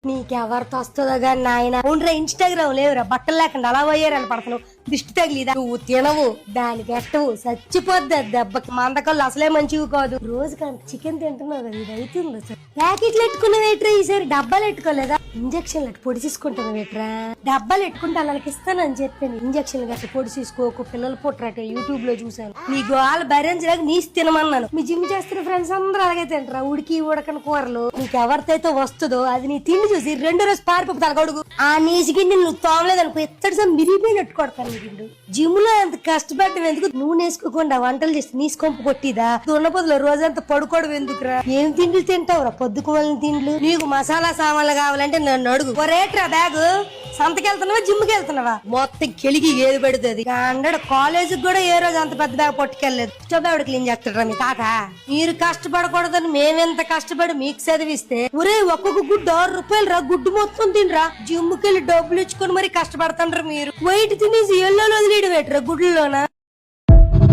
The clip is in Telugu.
నీకెవరితో వస్తుందో గాని నాయన ఉండరా ఇన్స్టాగ్రామ్ లేవురా బట్టలు లేకుండా అలా పోయారని పడతాను దిష్టి తగిలిదా నువ్వు తినవు దానికి ఎట్టవు చచ్చిపోద్ది దెబ్బకి మందకళ్ళు అసలే మంచివి కాదు రోజుకి చికెన్ తింటున్నావు కదా ఇది అవుతుంది సార్ ప్యాకెట్లు ఎట్టుకున్నావు ఏట్రా ఈసారి డబ్బాలు ఎట్టుకోలేదా ఇంజక్షన్లు అట్టు పొడి తీసుకుంటున్నావు ఏట్రా డబ్బాలు ఎట్టుకుంటే వాళ్ళకి ఇస్తానని చెప్పాను ఇంజక్షన్లు గట్ట పొడి తీసుకోకు పిల్లలు పుట్టరట యూట్యూబ్ లో చూసాను నీ గోళ్ళు భరించలేక నీసి తినమన్నాను మీ జిమ్ చేస్తున్న ఫ్రెండ్స్ అందరూ అలాగే తింటారా ఉడికి ఉడకని కూరలు నీకు ఎవరితో వస్తుందో అది నీ తిండి చూసి రెండో రోజు పారిపోపు తలగొడుగు ఆ నీసికి నువ్వు తోమలేదనుకో ఎత్తడి మిరిగిపోయి కట్టుకోడతాను నీకు జిమ్ లో అంత కష్టపడ్డం ఎందుకు నువ్వు నేసుకోకుండా వంటలు చేసి నీసుకొంపు కొట్టిదా దున్నపోతులో రోజంతా పడుకోవడం ఎందుకురా ఏం తిండ్లు తింటావురా పొద్దుకోవాలని తిండ్లు నీకు మసాలా సామాన్లు కావాలంటే నన్ను అడుగు రేట్రా బ్యాగు సంతకెళ్తున్నావా జిమ్ కి వెళ్తున్నావా మొత్తం కెలిగి ఏది పెడుతుంది అండడు కాలేజీకి కూడా ఏ రోజు అంత పెద్ద బ్యాగ్ పట్టుకెళ్ళలేదు చోబావిడ క్లీన్ చేస్తాడరా మీ తాత మీరు కష్టపడకూడదని మేమెంత కష్టపడి మీకు చదివిస్తే ఒరే ఒక్కొక్క గుడ్డు ₹6 రా గుడ్డు మొత్తం తినరా జిమ్ కెళ్ళి డబ్బులు ఇచ్చుకొని మరి కష్టపడతాండ్రా మీరు వైట్ తినేసి ఎల్లో వదిలేడు పెట్టరా గుడ్లలోనా